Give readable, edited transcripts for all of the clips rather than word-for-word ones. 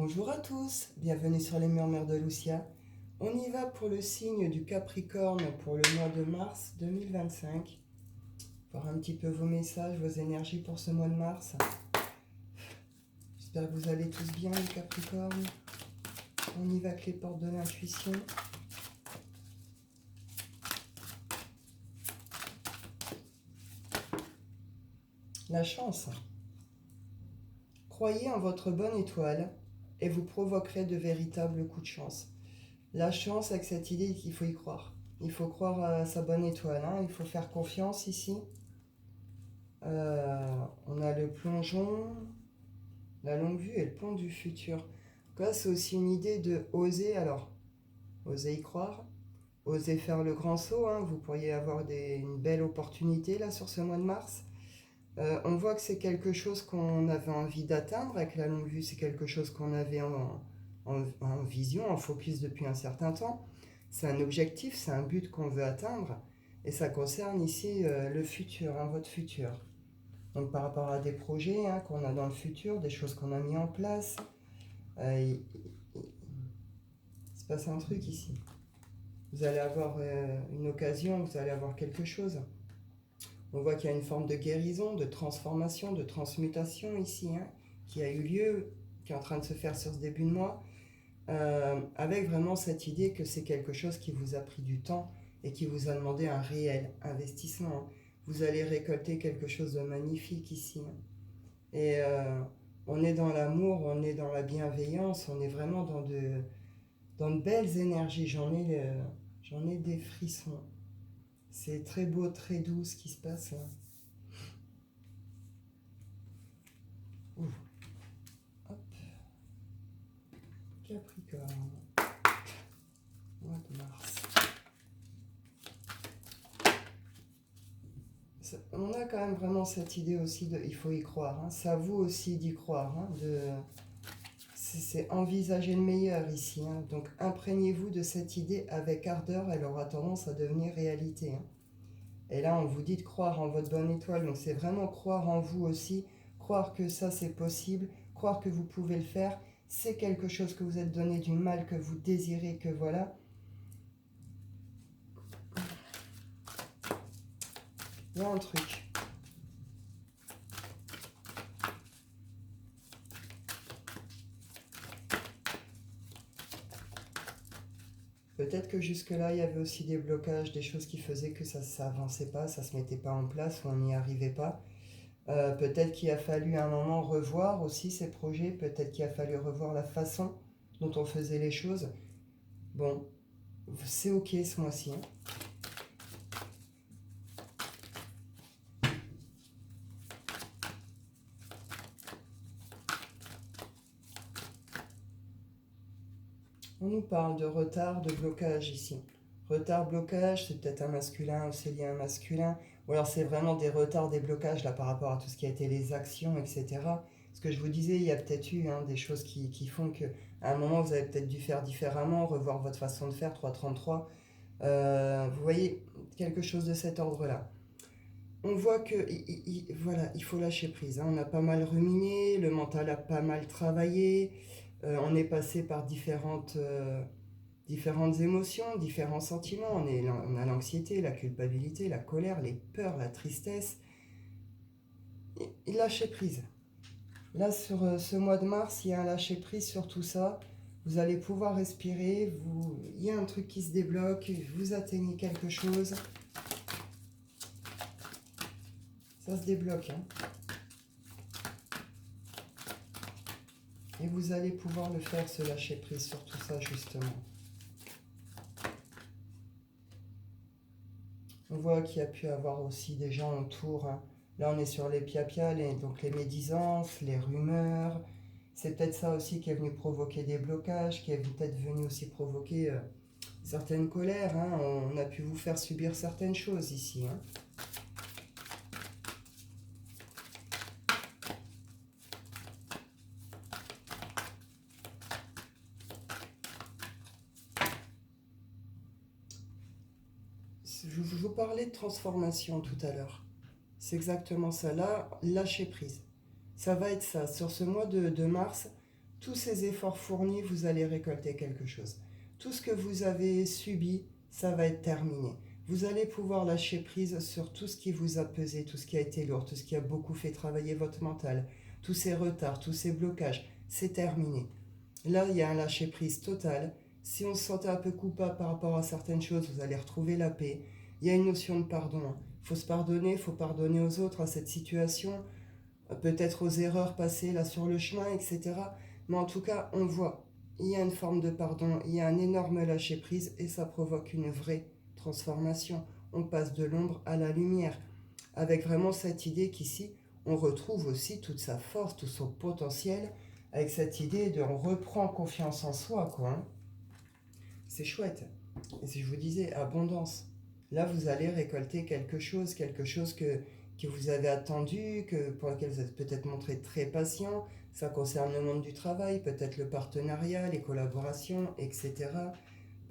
Bonjour à tous, bienvenue sur les Murmures de Lucia. On y va pour le signe du Capricorne pour le mois de mars 2025. Voir un petit peu vos messages, vos énergies pour ce mois de mars. J'espère que vous allez tous bien les Capricornes. On y va avec les portes de l'intuition. La chance. Croyez en votre bonne étoile et vous provoquerez de véritables coups de chance. La chance avec cette idée qu'il faut y croire. Il faut croire à sa bonne étoile, hein. Il faut faire confiance ici. On a le plongeon, la longue vue et le pont du futur. Donc là, c'est aussi une idée de oser. Alors, oser y croire, oser faire le grand saut, hein. Vous pourriez avoir une belle opportunité là sur ce mois de mars. On voit que c'est quelque chose qu'on avait envie d'atteindre avec la longue vue. C'est quelque chose qu'on avait en vision, en focus depuis un certain temps. C'est un objectif, c'est un but qu'on veut atteindre. Et ça concerne ici le futur, hein, votre futur. Donc par rapport à des projets, hein, qu'on a dans le futur, des choses qu'on a mis en place, il se passe un truc ici. Vous allez avoir une occasion, vous allez avoir quelque chose. On voit qu'il y a une forme de guérison, de transformation, de transmutation ici, hein, qui a eu lieu, qui est en train de se faire sur ce début de mois, avec vraiment cette idée que c'est quelque chose qui vous a pris du temps et qui vous a demandé un réel investissement. Vous allez récolter quelque chose de magnifique ici. Et on est dans l'amour, on est dans la bienveillance, on est vraiment dans de belles énergies. J'en ai des frissons. C'est très beau, très doux ce qui se passe là. Ouh. Hop. Capricorne. Mois de mars. On a quand même vraiment cette idée aussi de il faut y croire, hein. C'est à vous aussi d'y croire, hein, c'est envisager le meilleur ici, hein. Donc imprégnez-vous de cette idée avec ardeur, elle aura tendance à devenir réalité, hein. Et là on vous dit de croire en votre bonne étoile, donc c'est vraiment croire en vous aussi, croire que ça c'est possible, croire que vous pouvez le faire, c'est quelque chose que vous êtes donné du mal, que vous désirez, que voilà. Il y a un truc. Peut-être que jusque-là, il y avait aussi des blocages, des choses qui faisaient que ça avançait pas, ça se mettait pas en place, ou on n'y arrivait pas. Peut-être qu'il a fallu à un moment revoir aussi ces projets, peut-être qu'il a fallu revoir la façon dont on faisait les choses. Bon, c'est ok ce mois-ci, hein. On nous parle de retard, de blocage ici. Retard, blocage, c'est peut-être un masculin ou c'est lié à un masculin. Ou alors c'est vraiment des retards, des blocages là par rapport à tout ce qui a été les actions, etc. Ce que je vous disais, il y a peut-être eu, hein, des choses qui font que à un moment vous avez peut-être dû faire différemment, revoir votre façon de faire, 333. Vous voyez, quelque chose de cet ordre-là. On voit que voilà, il faut lâcher prise, hein. On a pas mal ruminé, le mental a pas mal travaillé, on est passé par différentes émotions, différents sentiments. On a l'anxiété, la culpabilité, la colère, les peurs, la tristesse. Et lâcher prise. Là, sur ce mois de mars, il y a un lâcher prise sur tout ça. Vous allez pouvoir respirer, il y a un truc qui se débloque, vous atteignez quelque chose. Ça se débloque, hein. Et vous allez pouvoir le faire, se lâcher prise sur tout ça, justement. On voit qu'il y a pu avoir aussi des gens autour, hein. Là, on est sur les piapias, donc les médisances, les rumeurs. C'est peut-être ça aussi qui est venu provoquer des blocages, qui est peut-être venu aussi provoquer certaines colères, hein. On a pu vous faire subir certaines choses ici, hein. Je vous parlais de transformation tout à l'heure. C'est exactement ça. Là, lâcher prise. Ça va être ça. Sur ce mois de mars, tous ces efforts fournis, vous allez récolter quelque chose. Tout ce que vous avez subi, ça va être terminé. Vous allez pouvoir lâcher prise sur tout ce qui vous a pesé, tout ce qui a été lourd, tout ce qui a beaucoup fait travailler votre mental, tous ces retards, tous ces blocages, c'est terminé. Là, il y a un lâcher prise total. Si on se sentait un peu coupable par rapport à certaines choses, vous allez retrouver la paix. Il y a une notion de pardon. Il faut se pardonner, il faut pardonner aux autres, à cette situation, peut-être aux erreurs passées là sur le chemin, etc. Mais en tout cas, on voit, il y a une forme de pardon, il y a un énorme lâcher prise et ça provoque une vraie transformation. On passe de l'ombre à la lumière, avec vraiment cette idée qu'ici, on retrouve aussi toute sa force, tout son potentiel, avec cette idée de on reprend confiance en soi, quoi. Hein. C'est chouette. Et si je vous disais abondance, là vous allez récolter quelque chose que vous avez attendu, pour lequel vous êtes peut-être montré très patient. Ça concerne le monde du travail, peut-être le partenariat, les collaborations, etc.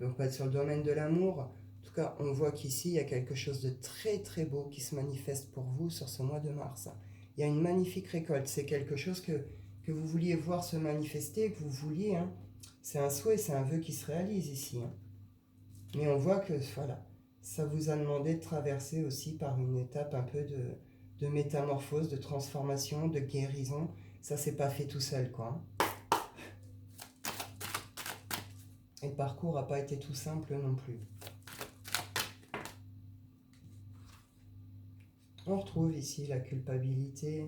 On peut être sur le domaine de l'amour. En tout cas, on voit qu'ici, il y a quelque chose de très très beau qui se manifeste pour vous sur ce mois de mars. Il y a une magnifique récolte. C'est quelque chose que vous vouliez voir se manifester, que vous vouliez. Hein. C'est un souhait, c'est un vœu qui se réalise ici. Hein. Mais on voit que voilà, ça vous a demandé de traverser aussi par une étape un peu de métamorphose, de transformation, de guérison. Ça s'est pas fait tout seul, quoi. Et le parcours n'a pas été tout simple non plus. On retrouve ici la culpabilité.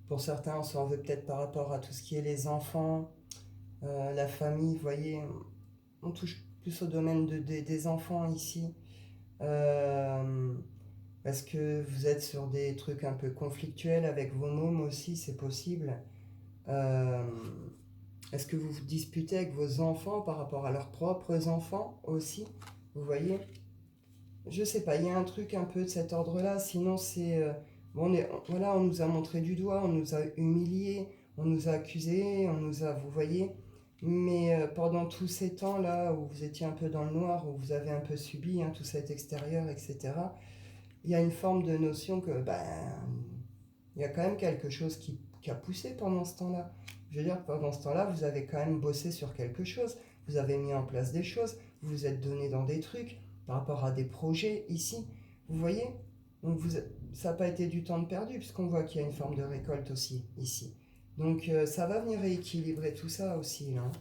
Pour certains, on s'en veut peut-être par rapport à tout ce qui est les enfants, la famille, vous voyez. On touche plus au domaine des enfants ici. Est-ce que vous êtes sur des trucs un peu conflictuels avec vos mômes aussi, c'est possible. Est-ce que vous vous disputez avec vos enfants par rapport à leurs propres enfants aussi, vous voyez? Je sais pas, il y a un truc un peu de cet ordre-là, sinon c'est... bon, voilà, on nous a montré du doigt, on nous a humiliés, on nous a accusés, on nous a... Vous voyez? Mais pendant tous ces temps-là où vous étiez un peu dans le noir, où vous avez un peu subi hein, tout cet extérieur, etc., il y a une forme de notion que, il y a quand même quelque chose qui a poussé pendant ce temps-là. Je veux dire, pendant ce temps-là, vous avez quand même bossé sur quelque chose, vous avez mis en place des choses, vous vous êtes donné dans des trucs, par rapport à des projets ici. Vous voyez? Donc ça n'a pas été du temps de perdu, puisqu'on voit qu'il y a une forme de récolte aussi, ici. Donc ça va venir rééquilibrer tout ça aussi, là.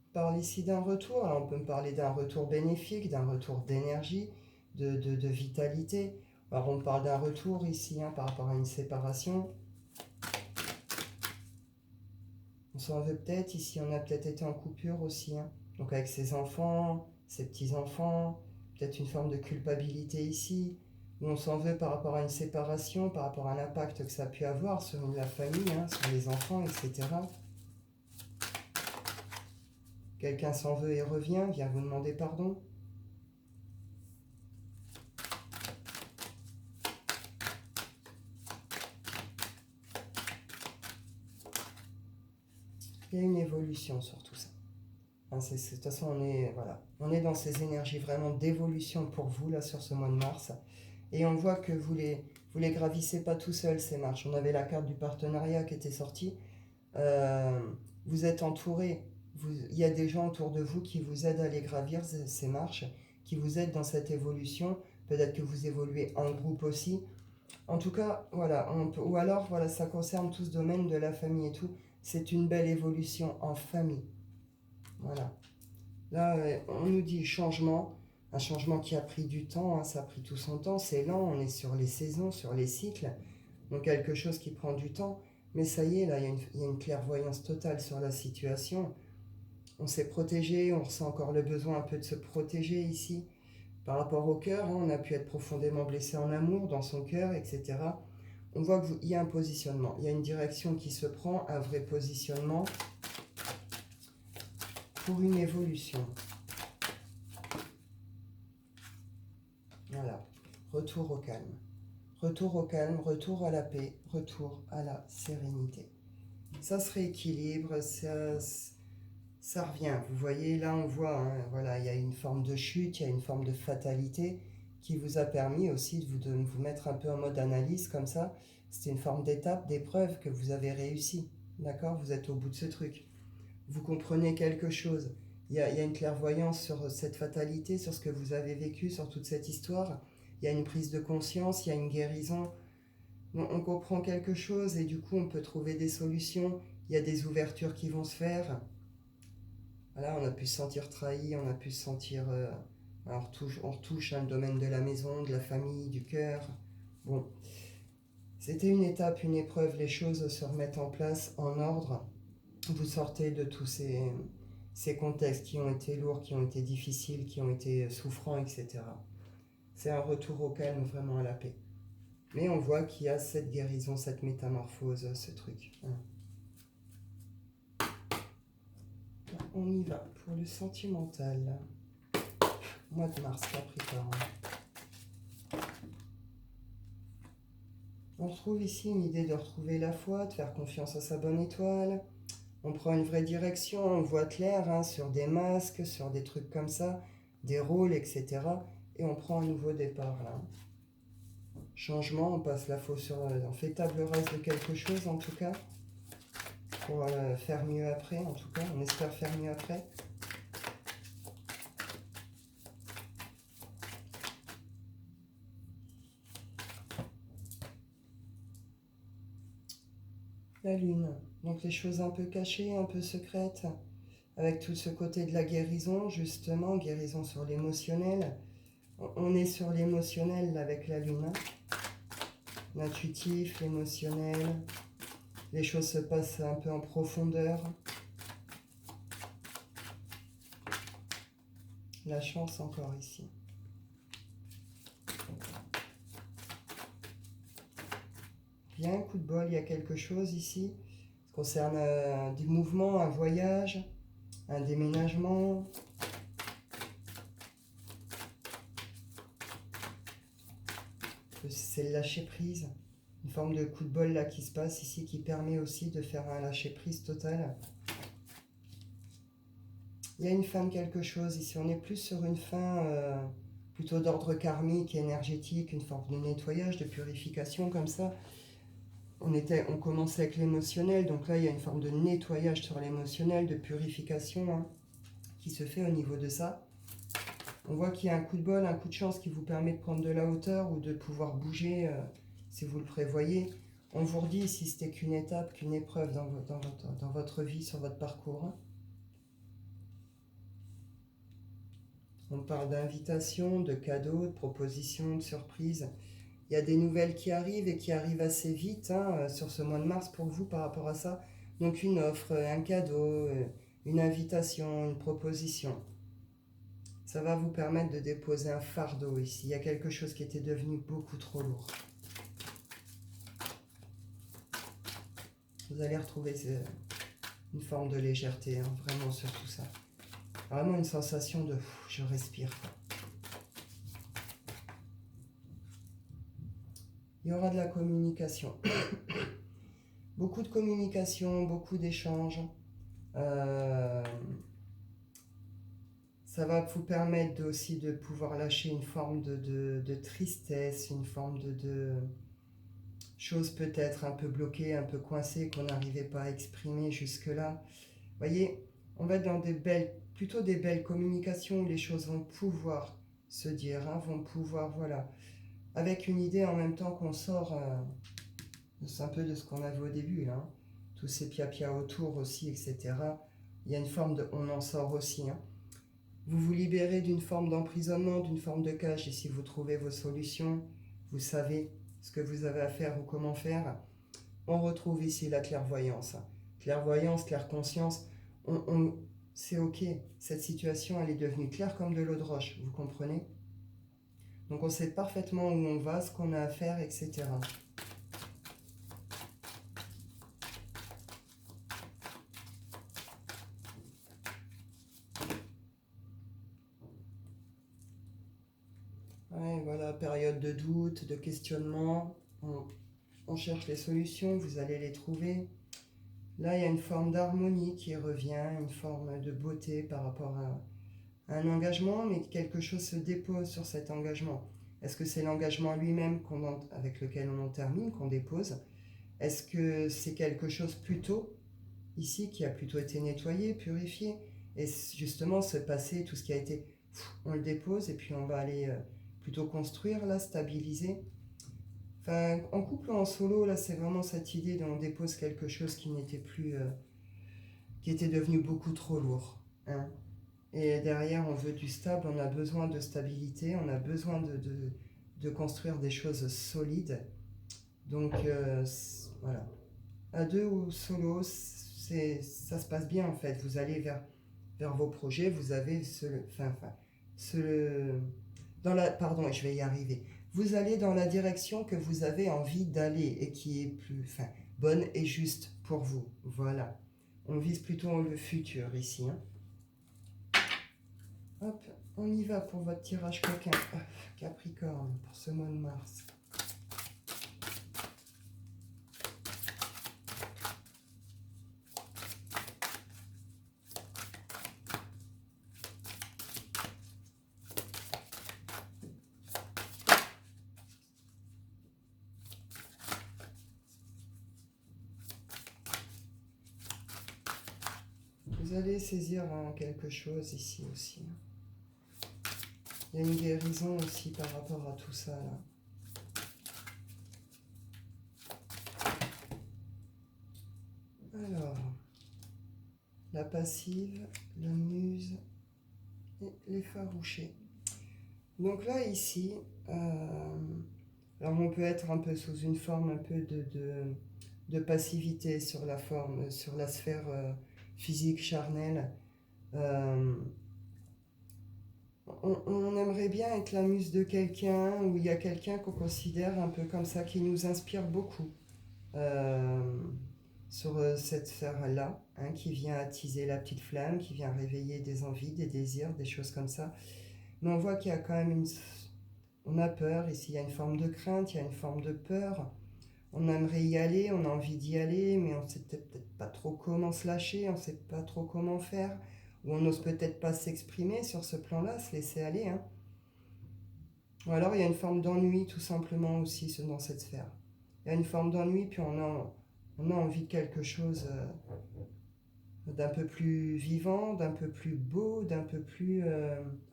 On parle ici d'un retour, alors on peut me parler d'un retour bénéfique, d'un retour d'énergie, de vitalité. Alors on parle d'un retour ici hein, par rapport à une séparation. On s'en veut peut-être, ici on a peut-être été en coupure aussi, hein. Donc avec ses enfants, ses petits-enfants, peut-être une forme de culpabilité ici, où on s'en veut par rapport à une séparation, par rapport à l'impact que ça a pu avoir sur la famille, hein, sur les enfants, etc. Quelqu'un s'en veut et revient, vient vous demander pardon. Il y a une évolution sur tout ça. Hein, de toute façon, on est dans ces énergies vraiment d'évolution pour vous, là, sur ce mois de mars. Et on voit que vous les gravissez pas tout seul, ces marches. On avait la carte du partenariat qui était sortie. Vous êtes entouré. Il y a des gens autour de vous qui vous aident à les gravir, ces marches, qui vous aident dans cette évolution. Peut-être que vous évoluez en groupe aussi. En tout cas, voilà, ou alors, voilà, ça concerne tout ce domaine de la famille et tout. C'est une belle évolution en famille. Voilà. Là, on nous dit changement, un changement qui a pris du temps, hein, ça a pris tout son temps, c'est lent, on est sur les saisons, sur les cycles, donc quelque chose qui prend du temps. Mais ça y est, là, il y a une clairvoyance totale sur la situation. On s'est protégé, on ressent encore le besoin un peu de se protéger ici. Par rapport au cœur, hein, on a pu être profondément blessé en amour, dans son cœur, etc. On voit qu'il y a un positionnement, il y a une direction qui se prend, un vrai positionnement pour une évolution. Voilà, retour au calme. Retour au calme, retour à la paix, retour à la sérénité. Ça se rééquilibre, ça revient. Vous voyez, là on voit, hein, voilà, il y a une forme de chute, il y a une forme de fatalité qui vous a permis aussi de vous mettre un peu en mode analyse comme ça. C'était une forme d'étape, d'épreuve que vous avez réussi. D'accord? Vous êtes au bout de ce truc. Vous comprenez quelque chose. Il y a une clairvoyance sur cette fatalité, sur ce que vous avez vécu, sur toute cette histoire. Il y a une prise de conscience, il y a une guérison. On comprend quelque chose et du coup on peut trouver des solutions. Il y a des ouvertures qui vont se faire. Voilà, on a pu se sentir trahi, on a pu se sentir... alors on retouche le domaine de la maison, de la famille, du cœur. Bon, c'était une étape, une épreuve, les choses se remettent en place, en ordre. Vous sortez de tous ces contextes qui ont été lourds, qui ont été difficiles, qui ont été souffrants, etc. C'est un retour au calme, vraiment à la paix. Mais on voit qu'il y a cette guérison, cette métamorphose, ce truc. On y va pour le sentimental. Mois de mars, Capricorne. On retrouve ici une idée de retrouver la foi, de faire confiance à sa bonne étoile. On prend une vraie direction, on voit clair sur des masques, sur des trucs comme ça, des rôles, etc. Et on prend un nouveau départ là. Changement, on passe la faux sur... on fait table rase de quelque chose en tout cas. Pour faire mieux après, en tout cas. On espère faire mieux après. La lune. Donc les choses un peu cachées, un peu secrètes. Avec tout ce côté de la guérison, justement. Guérison sur l'émotionnel. On est sur l'émotionnel avec la lune. L'intuitif, l'émotionnel. Les choses se passent un peu en profondeur. La chance encore ici. Bien, coup de bol, il y a quelque chose ici. Ça concerne des mouvements, un voyage, un déménagement. C'est le lâcher prise. Une forme de coup de bol là qui se passe ici qui permet aussi de faire un lâcher prise total. Il y a une fin de quelque chose ici. On est plus sur une fin plutôt d'ordre karmique, énergétique, une forme de nettoyage, de purification comme ça. On commençait avec l'émotionnel, donc là il y a une forme de nettoyage sur l'émotionnel, de purification qui se fait au niveau de ça. On voit qu'il y a un coup de bol, un coup de chance qui vous permet de prendre de la hauteur ou de pouvoir bouger si vous le prévoyez. On vous redit si c'était qu'une étape, qu'une épreuve dans votre vie, sur votre parcours. On parle d'invitation, de cadeaux, de propositions, de surprises. Il y a des nouvelles qui arrivent et qui arrivent assez vite sur ce mois de mars pour vous par rapport à ça. Donc une offre, un cadeau, une invitation, une proposition. Ça va vous permettre de déposer un fardeau ici. Il y a quelque chose qui était devenu beaucoup trop lourd. Vous allez retrouver une forme de légèreté, vraiment sur tout ça. Vraiment une sensation de je respire. Il y aura de la communication. Beaucoup de communication, beaucoup d'échanges. Ça va vous permettre aussi de pouvoir lâcher une forme de tristesse, une forme de choses peut-être un peu bloquées, un peu coincées, qu'on n'arrivait pas à exprimer jusque-là. Vous voyez, on va être dans plutôt des belles communications où les choses vont pouvoir se dire, vont pouvoir, voilà, avec une idée en même temps qu'on sort un peu de ce qu'on avait au début, là, tous ces pia-pia autour aussi, etc. Il y a une forme de on en sort aussi. Vous vous libérez d'une forme d'emprisonnement, d'une forme de cage, et si vous trouvez vos solutions, vous savez ce que vous avez à faire ou comment faire. On retrouve ici la clairvoyance. Clairvoyance, claire conscience, c'est ok. Cette situation, elle est devenue claire comme de l'eau de roche, vous comprenez? Donc on sait parfaitement où on va, ce qu'on a à faire, etc. Ouais, voilà, période de doute, de questionnement. On cherche les solutions, vous allez les trouver. Là, il y a une forme d'harmonie qui revient, une forme de beauté par rapport à un engagement, mais quelque chose se dépose sur cet engagement. Est-ce que c'est l'engagement lui-même avec lequel on en termine, qu'on dépose? Est-ce que c'est quelque chose plutôt ici qui a plutôt été nettoyé, purifié? Et justement, ce passé, tout ce qui a été, on le dépose et puis on va aller plutôt construire, là, stabiliser. Enfin, en couple ou en solo, là, c'est vraiment cette idée d'on dépose quelque chose qui n'était plus, qui était devenu beaucoup trop lourd, hein. Et derrière, on veut du stable, on a besoin de stabilité, on a besoin de construire des choses solides. Donc, voilà. À deux ou solo, ça se passe bien en fait. Vous allez vers vos projets, vous avez pardon, je vais y arriver. Vous allez dans la direction que vous avez envie d'aller et qui est bonne et juste pour vous. Voilà. On vise plutôt le futur ici, hein. Hop, on y va pour votre tirage coquin. Capricorne, pour ce mois de mars. Vous allez saisir quelque chose ici aussi. Il y a une guérison aussi par rapport à tout ça là. Alors, la passive, la muse et l'effarouché. Donc là ici, alors on peut être un peu sous une forme un peu de passivité sur la forme, sur la sphère physique, charnelle. On aimerait bien être la muse de quelqu'un, ou il y a quelqu'un qu'on considère un peu comme ça, qui nous inspire beaucoup sur cette sphère-là, hein, qui vient attiser la petite flamme, qui vient réveiller des envies, des désirs, des choses comme ça. Mais on voit qu'il y a quand même on a peur, ici il y a une forme de crainte, il y a une forme de peur. On aimerait y aller, on a envie d'y aller, mais on ne sait peut-être pas trop comment se lâcher, on ne sait pas trop comment faire, ou on n'ose peut-être pas s'exprimer sur ce plan-là, se laisser aller, hein. Ou alors il y a une forme d'ennui tout simplement aussi dans cette sphère. Il y a une forme d'ennui, puis on a envie de quelque chose d'un peu plus vivant, d'un peu plus beau, d'un peu plus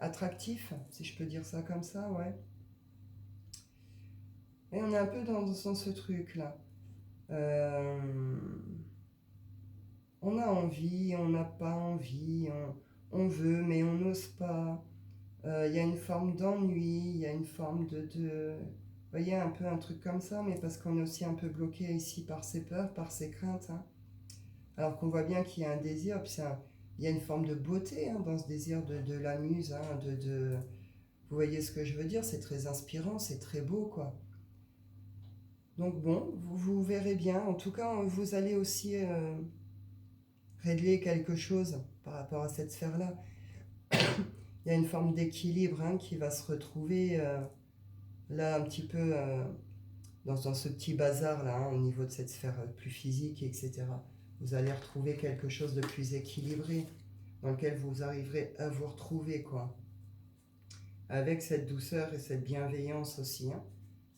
attractif, si je peux dire ça comme ça, ouais. Et on est un peu dans ce truc-là. On a envie, on n'a pas envie, on veut, mais on n'ose pas. Il y a une forme d'ennui, il y a une forme vous voyez, un peu un truc comme ça, mais parce qu'on est aussi un peu bloqué ici par ses peurs, par ses craintes, hein. Alors qu'on voit bien qu'il y a un désir, puis il y a une forme de beauté, hein, dans ce désir de la muse, hein, vous voyez ce que je veux dire, c'est très inspirant, c'est très beau, quoi. Donc bon, vous verrez bien. En tout cas, vous allez aussi régler quelque chose par rapport à cette sphère-là. Il y a une forme d'équilibre, hein, qui va se retrouver là un petit peu dans ce petit bazar-là, hein, au niveau de cette sphère plus physique, etc. Vous allez retrouver quelque chose de plus équilibré dans lequel vous arriverez à vous retrouver, quoi. Avec cette douceur et cette bienveillance aussi, hein,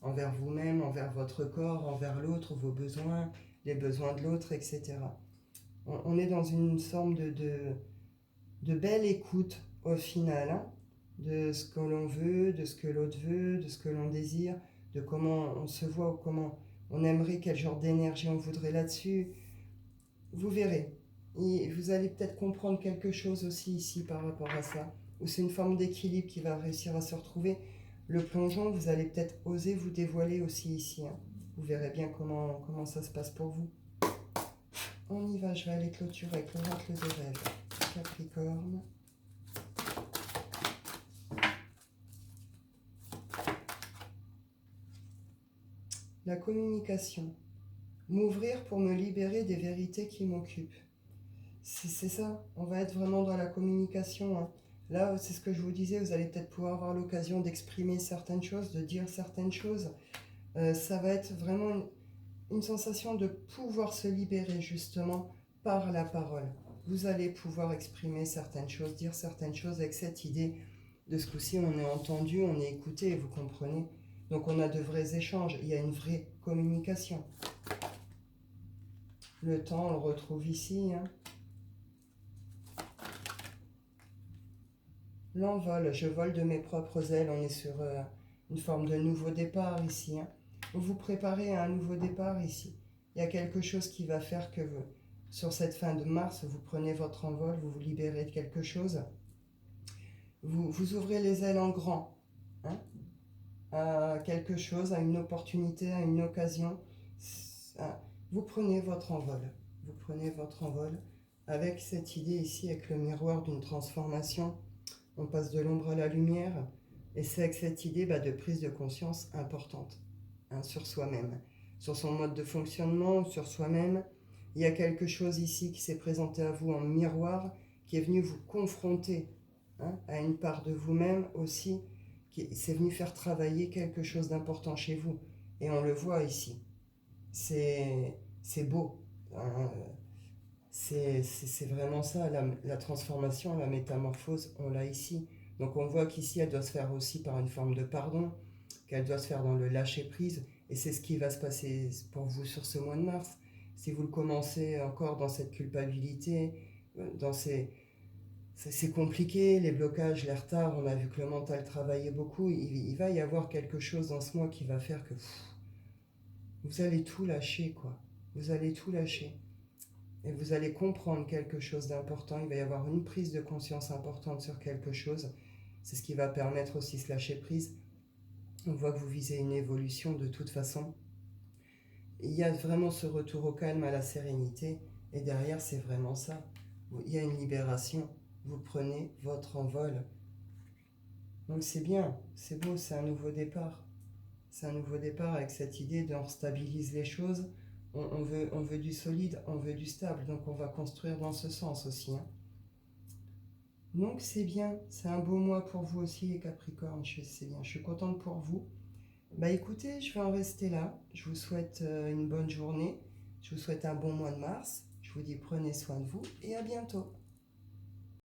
envers vous-même, envers votre corps, envers l'autre, vos besoins, les besoins de l'autre, etc. On est dans une forme de belle écoute au final, hein, de ce que l'on veut, de ce que l'autre veut, de ce que l'on désire, de comment on se voit, ou comment on aimerait, quel genre d'énergie on voudrait là-dessus. Vous verrez. Et vous allez peut-être comprendre quelque chose aussi ici par rapport à ça, où c'est une forme d'équilibre qui va réussir à se retrouver. Le plongeon, vous allez peut-être oser vous dévoiler aussi ici, hein. Vous verrez bien comment ça se passe pour vous. On y va, je vais aller clôturer avec l'oracle des rêves. Capricorne. La communication. M'ouvrir pour me libérer des vérités qui m'occupent. C'est ça, on va être vraiment dans la communication, hein. Là, c'est ce que je vous disais, vous allez peut-être pouvoir avoir l'occasion d'exprimer certaines choses, de dire certaines choses. Ça va être vraiment une sensation de pouvoir se libérer justement par la parole. Vous allez pouvoir exprimer certaines choses, dire certaines choses avec cette idée De ce coup-ci, on est entendu, on est écouté, vous comprenez? Donc on a de vrais échanges, il y a une vraie communication. Le temps, on le retrouve ici. Hein. L'envol, je vole de mes propres ailes, on est sur une forme de nouveau départ ici. Hein. Vous vous préparez à un nouveau départ ici. Il y a quelque chose qui va faire que vous, sur cette fin de mars, vous prenez votre envol, vous vous libérez de quelque chose. Vous ouvrez les ailes en grand, hein, à quelque chose, à une opportunité, à une occasion. Vous prenez votre envol. Vous prenez votre envol avec cette idée ici, avec le miroir d'une transformation. On passe de l'ombre à la lumière. Et c'est avec cette idée de prise de conscience importante, hein, sur soi-même, sur son mode de fonctionnement, sur soi-même. Il y a quelque chose ici qui s'est présenté à vous en miroir, qui est venu vous confronter, hein, à une part de vous-même aussi, qui c'est venu faire travailler quelque chose d'important chez vous. Et on le voit ici. C'est beau. Hein. C'est vraiment ça, la transformation, la métamorphose, on l'a ici. Donc on voit qu'ici, elle doit se faire aussi par une forme de pardon, qu'elle doit se faire dans le lâcher-prise. Et c'est ce qui va se passer pour vous sur ce mois de mars. Si vous le commencez encore dans cette culpabilité, dans c'est compliqué, les blocages, les retards, on a vu que le mental travaillait beaucoup, il va y avoir quelque chose dans ce mois qui va faire que vous allez tout lâcher, quoi. Vous allez tout lâcher. Et vous allez comprendre quelque chose d'important, il va y avoir une prise de conscience importante sur quelque chose. C'est ce qui va permettre aussi ce lâcher prise. On voit que vous visez une évolution de toute façon. Il y a vraiment ce retour au calme, à la sérénité, et derrière c'est vraiment ça. Il y a une libération, vous prenez votre envol. Donc c'est bien, c'est beau, c'est un nouveau départ. C'est un nouveau départ avec cette idée d'on stabilise les choses. On veut du solide, on veut du stable, donc on va construire dans ce sens aussi. Hein. Donc c'est bien, c'est un beau mois pour vous aussi les Capricornes, c'est bien, je suis contente pour vous. Écoutez, je vais en rester là, je vous souhaite une bonne journée, je vous souhaite un bon mois de mars, je vous dis prenez soin de vous et à bientôt.